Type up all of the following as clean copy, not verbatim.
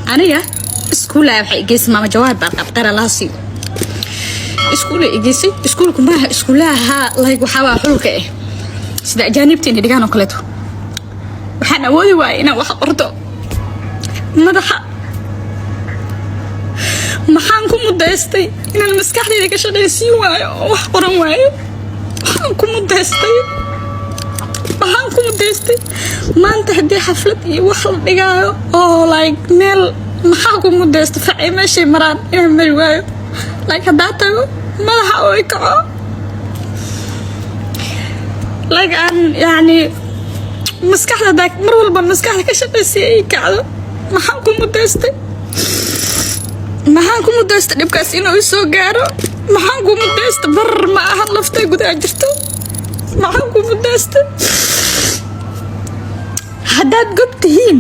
أنا يا إسكولا جيس ماما جواب بقرا لاسي إسكولا جيسي إسكولكم ما إسكولها لايك وحوا حلوكه سيدا جانبتي إني دكانو كلتو وحنا وادي واينا وحقرتو مدحا maxaan ku mudaystay inaan maskaxdayda ka shaqaysiin waayo oo wax qoran waayo maxaan ku mudaystay maanta haddii xaflad iyo wax la dhigaayo oo like meel maxaan ku mudaystay facay meeshay maraan inaan mari waayo like haddaa tago madaxa oo i kaco like aan yani maskaxda mar walba maskaxda ka shaqaysiin ay kacdo maxaan ku mudaystay maxaan ku mudaystay dhibkaas inuu i soo gaaro maxaan ku mudaystay bar ma aha laftay gudaha jirto maxaan ku mudaystay haddaad gobtihiin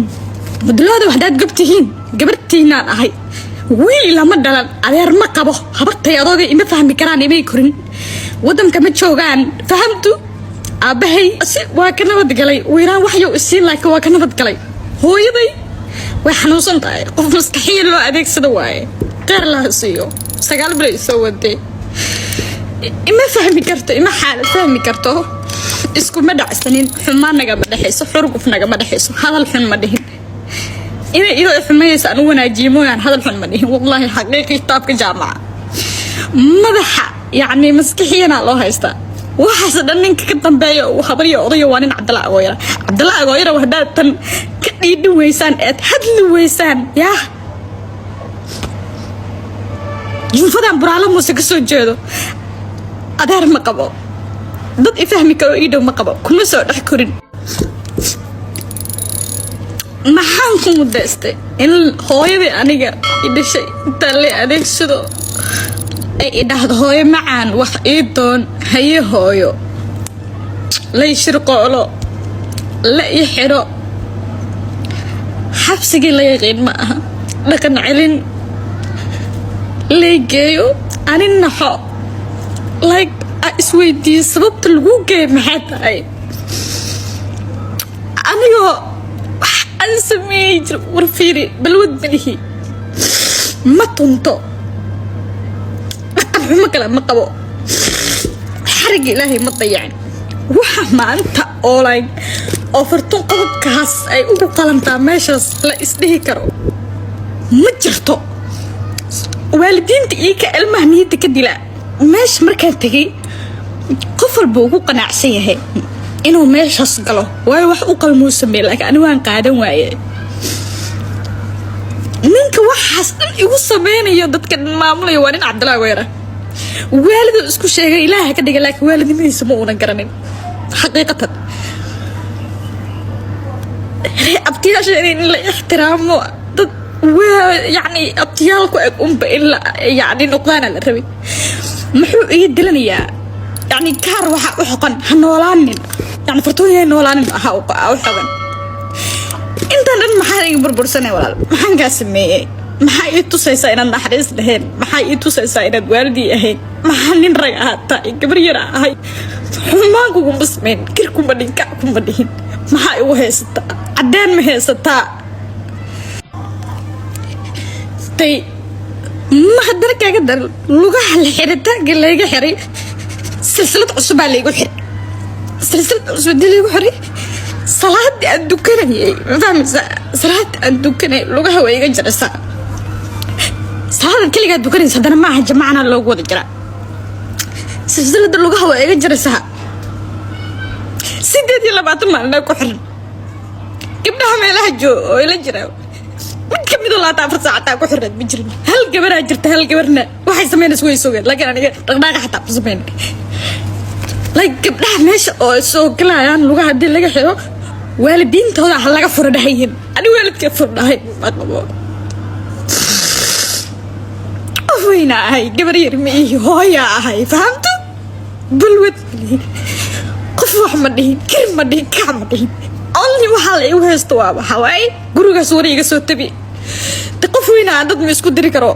badlooda haddaad gobtihiin gabartiinaan ahay wiil lama dhalan adeer ma qabo habartay adooga ima fahmi karaan imay korin waddanka ma joogaan fahamtu aabahay waa ka nabad galay weeraan waxyo isiin laakiin waa ka nabad galay hooyaday way xanuunsan tahay qof maskaxiin loo adeegsado waaye qeer la hasiyo sagaal bilay soo waday ima fahmi karto ima xaalad fahmi karto isku ma dhacsanin xumaan naga ma dhaxayso xurguf naga ma dhaxayso hadal xun ma dhihin ina ido xumaysa anu wanaajiyo mooyaan hadal xun ma dhihin wallahi xaqiiqi kitaabka jaamaca madaxa yani maskaxiina loo haystaa waxaas dhan ninka ka dambeeyo uu habriyo odayo waa nin Cabdalla Agooyra wahdaa tan ka dhiidhi weysaan aad hadli weysaan yaa jinfadan buraala muuse ka soo jeedo adeer ma qabo dad i fahmi karo ii dhow ma qabo kuma soo dhex korin maxaan ku mudaystay in hooyadii aniga i dhashay intaan la adeegsado ay idhaahdo hooyo macaan wax ii doon haye hooyo lay shirqoolo la ii xiro xabsigii la yaqiin ma aha dhaqan celin lay geeyo anin naxo like isweydiiyo sababta lagu geeyo maxay tahay anigoo wax aan sameeyey jir war fiiri balwad malihi ma tunto ما كلام ما قبو حرق إلهي ما ضيعني وح ما أنت أولاين أوفرتون قبض كاس أي أبو قلم تامشاس لا إسديه كرو مجرتو والدين تيجي المهنية تكدي لا ماش مركان تجي قفل بوقو قناع سيه إنه ماش هسقله واي وح أقل موسم لك أنا وان قاعدة واي منك وحس يوصل بيني يضد كان معمولي وانين عبدالله ويره والده اسكو شيء إله كده قال لك والدي ما يسمونه قرنين حقيقة أبتيال شيء إلا احترامه يعني أبتيالكو أقوم بإلا يعني نقدان على الربي محو يدلني يعني كار وحقن هنولانين يعني فرتوني هنولانين أو حقن أنت لن محاري بربرسنة ولا محن قاسمي maxay ii tusaysaa inaan naxariis lahayn maxay ii tusaysaa inaad waalidii ahayn maxaa nin rag tahay gabar yar ahay xumaan kugu basmeyn kir kuma dhinka kuma dhihin maxaa igu haysataa caddeen ma haysataa tay ma haddana kaaga dar lugaha la xiritaanka layga xiray silsilad cusub baa laygu xiray silsilad cusub dii laygu xiray salaad aan dukanayay ma fahmaysaa salaad aan dukanay lugaha way iga jaraysaa salaad kaliya dukanaysa haddana maaha jamacana loogu wada jiraa silsilada lugaha way iga jaraysaa 8 maalin ku xiran gabdhaha meelaha jooga oo ila jira mid ka mid ah 4 saacad ku xiran ma jirin hal gabar jirta hal gabarna waxay sameynaysaa way soo gaar laakiin aniga dhaqdhaqaaqa xataa ma sameyn like gabdhaha meesha oo soo galayaan lugaha hadii laga xiro waalidiintooda ha laga furo dhahayn ani waalidka furo dhahay ma qabo وين هاي قبر يرمي هويا هاي فهمتوا بلوت قف محمد كلمة كامل أولي محل إيوه استوى بحواي قروق سوري يقصو تبي تقف وين عدد مسكو دري كرو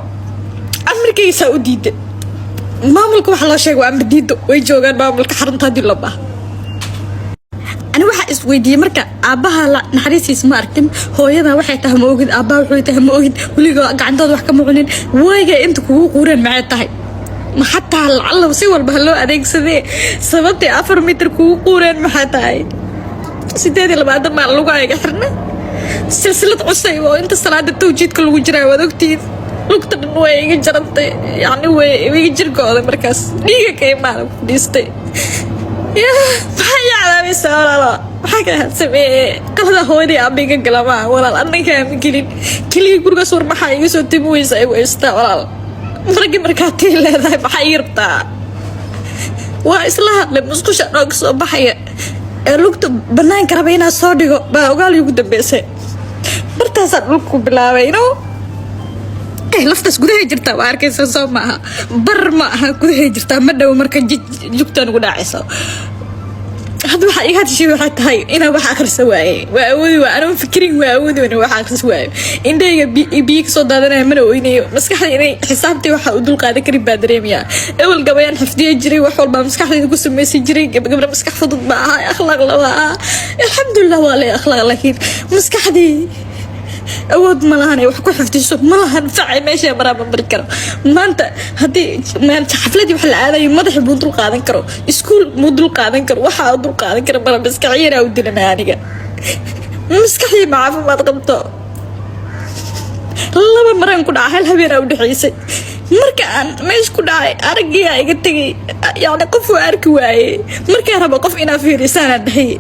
أمريكا يساو ديد ما ملكو حلا شيء وأم بديد ويجوغان ما ملك حرمتها دي لبا أنا واحد اسويدي مركا أباها لا نحريسي اسمه أركم هو يدا واحد تهم أوجد أباه وحوي تهم أوجد ولقى قاعد وحكم معلن واجا أنت قورن معي تاعي ما حتى على وسوى بهلو أديك سدي سببتي 4 متر قورن معي تاعي سيدي اللي بعد ما لقى يحرنا سلسلة عصي وأنت صلاة التوجيد كل وجرة ودكتي لقطة إنه يجرب يعني هو يجرب هذا مركز ليه كي ما ديستي يا ما يعلم ولا حاجة سمي قلنا هوني أبيك كلامه ولا أنا كان كلي يقول صور ما حيجي صوتي مو يسوي ويستا ولا مركاتي لا ذا ما حيربطا وإصلاح لمسكوش ناقص بحية لقطة بنان كربينا صادقة بقول يقول بيسه برتاسات لكم بلاوينو laftaas gudaha jirta waa arkaysa soo maaha bar ma aha gudaha jirta ma dhaw marka jugtaan ugu dhacayso hadda waxa iga hadishay waxa tahay ina wax akhriso waaye waa awoodi waa anoo fikirin waa awoodi ina wax akhriso waaye indhayga biig soo daadanaya mana oynayo maskaxda inay xisaabtii waxa u dul qaadan karin baa dareemaya awal gabayaan xifdiye jiray wax walba maskaxdayda ku sameeyay jiray gabadha maskax fudud ma aha akhlaaq laba alxamdulillah waa leh akhlaaq laakiin maskaxdii أود ملهاني وحكوا حفتي شو ملهان فعي ماشي مرة بمركرو ما أنت هدي ما حفلتي بحال هذا يمدح بندرو قاعدين كرو سكول مدرو قاعدين كرو وحا مدرو قاعدين كرو مرة بس كعيرة ودي لنا هانيك مسكحي معاه ما تقمتو الله مرة نكون عهل هبيرة ودحيسي مركان ماش كنا أرجع يقتني يعني قفوا أركواي مركان ربع قف إنا في رسالة دهي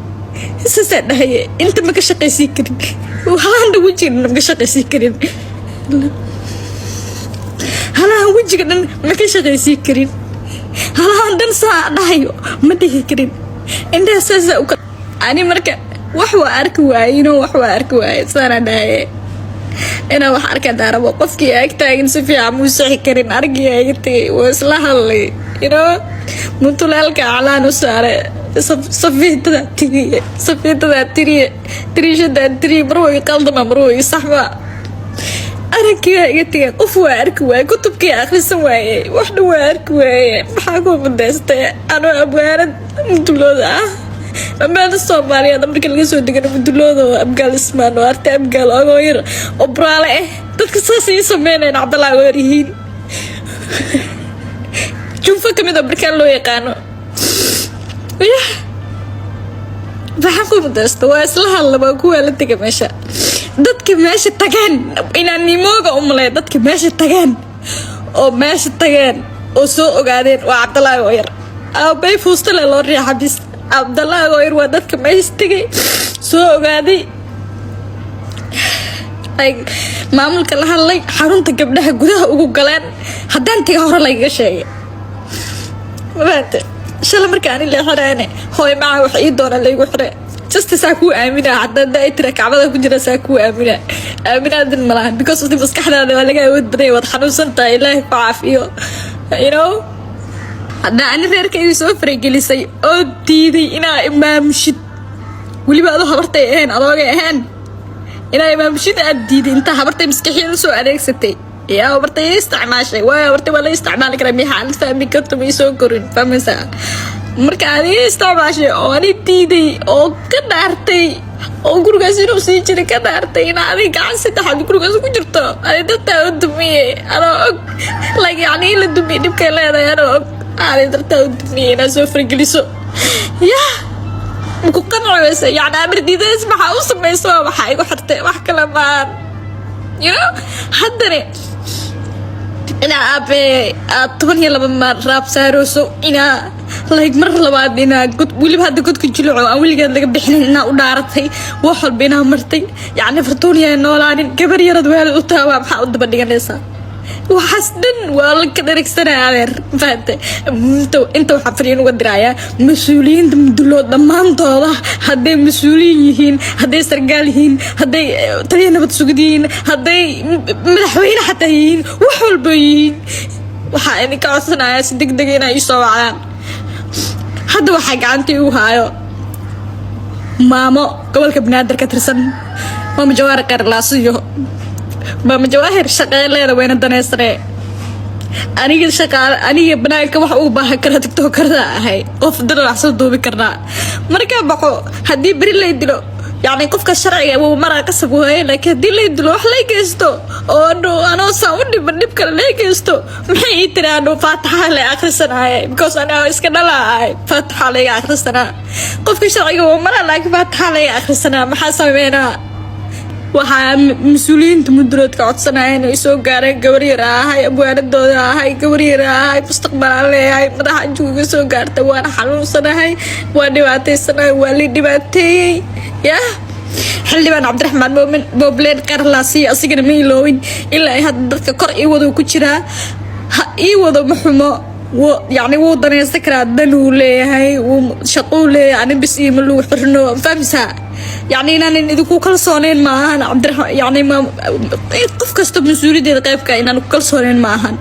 سسد هي أنت ما كشقي سكرين وهلا وجهك ما كشقي سكرين هلا وجهك ما كشقي سكرين هلا عندنا ساعة دهيو ما تهكرين أنت أساسا أنا مركا وحوا أركواي وحوا أركواي صار دهي أنا وحركة دارا وقفكي أكتاين سفي عموسحي كرين أرجع يتي وصلها اللي مطلالك على نصارى صفيتها تري مروي قلدم مروي صحبة أنا كي قلتي قفوا أركوا كتب كي آخر سواي وحنا أركوا محاكم من دستة أنا أبغى مطلودا أما الصومالي أنا مركل جسود كنا مطلودا أبغى الإسمان وأرتي أبغى الأغير أبراله تتكسسي سمينا عبد الله غيرهين شوفك كم إذا بركان لو يقانو waxaan ku mudaysto waa isla hadlaba kuwa la tagay meesha dadka meesha tagaan inaan nimooga u malay dadka meesha tagaan oo soo ogaadeen waa Cabdallah Gooyar aabay fuustale loo riixay bis Cabdallah Gooyar waa dadka meesha tagay soo ogaaday ay maamulka la hadlay xarunta gabdhaha gudaha ugu galeen haddaan taga hore la iga sheegay maanta شل مركاني اللي حراني هوي معه وحيد دون اللي يقحره just ساكو آمنة حتى دا يترك عبادة كجرا ساكو آمنة هذا الملان because of بس كحدا هذا ولا جاي ودري وضحنو سنتا إلهي فعافيه you know هذا أنا غير كي يسوف رجلي سي أودي إنا إمام شد واللي بقى خبرتي إهان أضاقي إهان إنا إمام شد أدي أنت خبرتي مسكحين سو عليك ستي يا برتي استعمال شيء وبرتي ولا استعمال كرمي حال فهمي كنتم يسوقرون فمسا مركاني استعمال شيء أنا تيدي أو كنارتي أو كروجاس يروسي جري كنارتي أنا أبي قاعد تحد كروجاس كجرتا أنا درتا ودمي أنا like يعني لدمي نبكي لا أنا درتا ودمي أنا سوف رجليسو يا مكوكان عويسة يعني أمر ديدا اسمها أوصل ما يسوى محايق وحرتي وحكي لمان you know حدني أنا أبي أطبني لما مرة بساروسو إنا like مرة لبعض إنا قد ولي بهذا قد كجلوع أولي قد لقى بحنا إنا ودارتي وحول بينها مرتي يعني فرتوني إنه لاني كبر يرد وهذا أتاوى محاول دبني قنيسا وحسدن والله كده ركسنا عامر فهمت انتو حفرين ودرايا مسؤولين دمدلو دمان طولا هدي مسؤولين هدي سرقالين هدي تلينا بتسوقدين هدي مدحوين حتىين وحول بيين وحا اني كعصنا يا سدق دقينا يسوى على هذا وحاق عنتي وهايو ماما قبل كبنادر كترسن ماما جوارك رلاسيو ماما جواهر شغالة وين الدنيا aniga shaqaale aniga banaanka wax u baahan kara tiktokerda ahay qof dad wax soo duubi karnaa marka baqo haddii beri la dilo يعني قف كشرعي أو مرة كسبوا هاي لكن دي اللي يدلوح لي كيستو أو أنا ساوني بنبكر لي كيستو محي ترى أنو فاتحة لي آخر السنة هاي because أنا إسكنا لا هاي فاتحة لي آخر السنة قف كشرعي أو مرة لك فاتحة لي آخر السنة محاسة بينا waxaa mas'uuliyiinta muduloodka codsanaya inay soo gaareen gabar yar ahay abwaaradooda ahay gabar yar ahay mustaqbalaan leeyahay madaxa juuga soo gaarta waana xanuunsanahay waa dhibaataysanahay waa la dhibaateeyey yah xildhibaan cabdiraxmaan moomin boobleen qarlaasi asigana ma iloowin ilaa ay hadda dadka kor ii wado ku jiraa ii wado ma xumo يعني wuu danaysan karaa dan uu leeyahay wuu shaqo leeyahay ani bis iyo maluu xirno fahamsaa يعني أنا إذا كل صانين معهن عبد الرحمن يعني ما قف كستب مسؤولية القيف كأن كل صانين معهن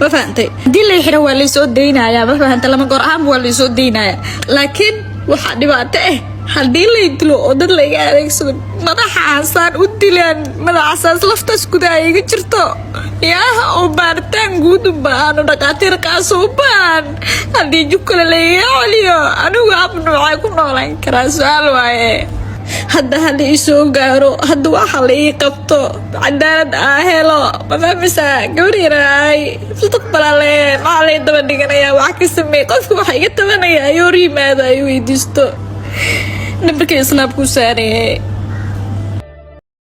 ما فهمتي دي اللي حلوة اللي سود دينا يا ما فهمت لما قرأهم ولا سود دينا لكن وحد بعته هل دي اللي يدلو أدر اللي قاعد يسود ما حاسان وديلان ما حاساس لفتش كده يجرتو يا وبارتان جود بان ودكاتير كاسوبان هدي جوكل اللي عليا أنا وابن معاكم نولين كراسوال واي hadda hal ii soo gaaro hadda waxa la ii qabto cadaalad helo ma fahmaysaa gabar yaraay mustaqbalale maalay daba dhiganaya wax ka sameey qofku waxa iga tabanaya ayuu rimaada ayuu weydiisto nabarkii snap ku saarayay